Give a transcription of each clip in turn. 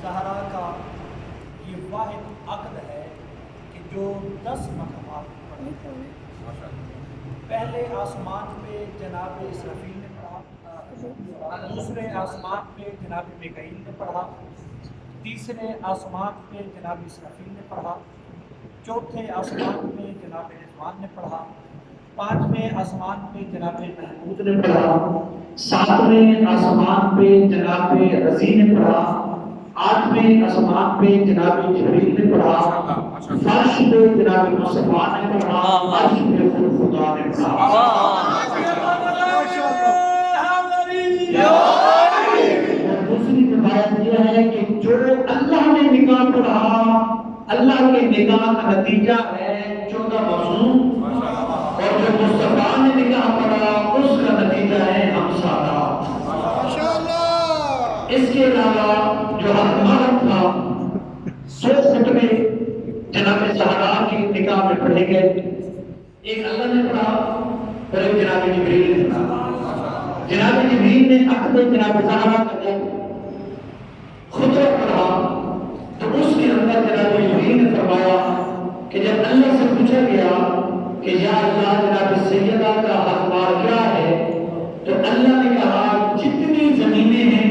زہرا کا یہ واحد عقد ہے کہ جو 10 مقامات پڑھے. پہلے آسمان پہ جناب اسرافیل نے پڑھا، دوسرے آسمان پہ جناب میکائیل نے پڑھا، تیسرے آسمان پہ جناب اسرافیل نے پڑھا، چوتھے آسمان پہ جناب رضوان نے پڑھا، پانچویں آسمان پہ جناب محمود نے پڑھا، ساتویں آسمان پہ جناب رضی نے پڑھا، آٹھویں آسمان پہ جناب جبریل نے پڑھا، فرش پہ جناب مصطفیٰ نے پڑھا، عرش پہ خدا نے پڑھا. دوسری روایت یہ ہے کہ جو اللہ نے نکاح پڑھا، اللہ کے نکاح کا نتیجہ ہے 14 معصوم، اور جو مصطفیٰ نے نکاح پڑھا اس کا نتیجہ ہے ہم سادہ. اس کے علاوہ جو ہمارا تھا 100 خطبے جناب زہرا کی نکاح میں پڑھے گئے، ایک اللہ نے پڑھا اور ایک جناب جبریل نے پڑھا. جناب جبریل نے عقد جناب زہرا کا جب خطبہ پڑھا تو اس کے اندر جناب جبریل نے فرمایا کہ جب اللہ سے پوچھا گیا کہ یا اللہ جناب سیدہ کا حقدار کیا ہے، تو اللہ نے کہا جتنی زمینیں ہیں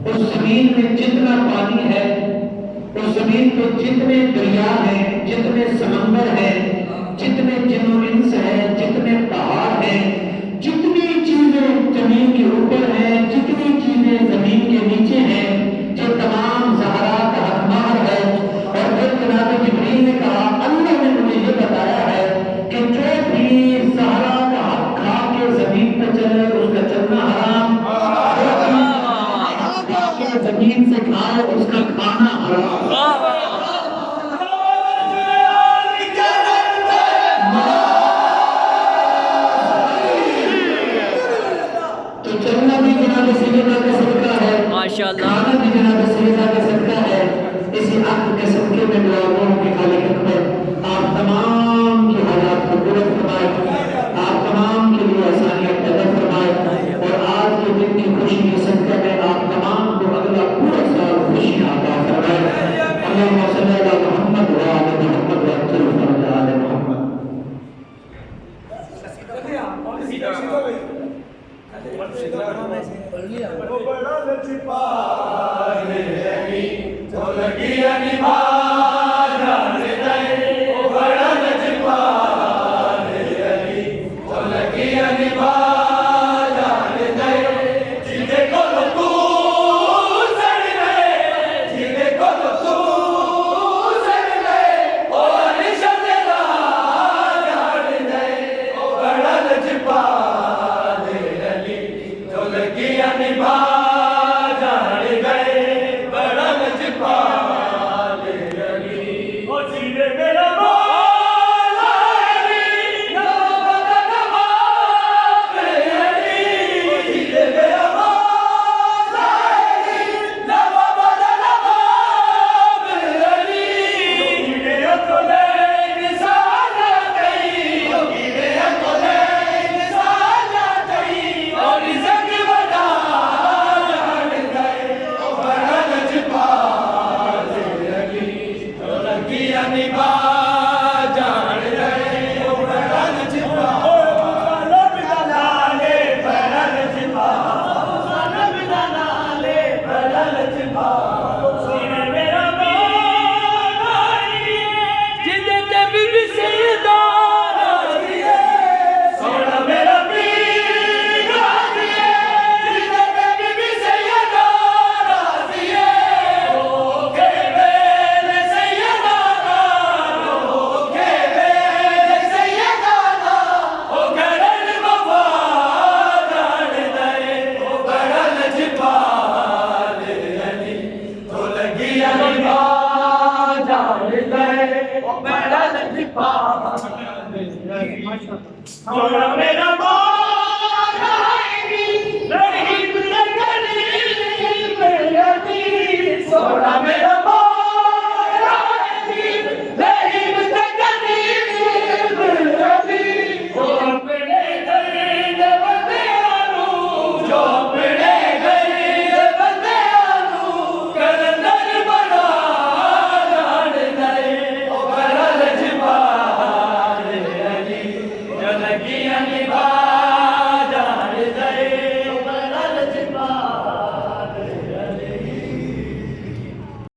اس زمین میں جتنا پانی ہے، اس زمین پہ جتنے دریا ہیں، جتنے سمندر ہیں، جتنے جن و انس ہیں، جتنے پہاڑ ہیں، جتنی چیزیں زمین کے اوپر ہیں، جتنی چیزیں زمین کے نیچے ہیں، جو تمام زہرا کا حقدار ہے. اور پھر جناب جبریل نے کہا اللہ نے مجھے یہ بتایا ہے کہ جو بھی زہرا کا حق کھا کے زمین پہ چلے اس کا چلنا حرام، زمین سے کھائے اس کا کھانا حرام. تو چلنا بھی جناب سیدہ کا صدقہ ہے، کھانا بھی جناب سیدہ کا صدقہ ہے. اسی عقد کے صدقے میں دعاؤں کے خالق اکبر آپ تمام کی حالات کو پورا فرمائے، آپ تمام کے لیے آسانیاں پیدا فرمائے، اور آج کے دن کی خوشی کے صدقے میں آپ تمام کو اگلا پورا سال خوشیاں عطا فرمائے. اللہم صلی علی محمد و آل محمد و عجل فرج آل محمد. Oh,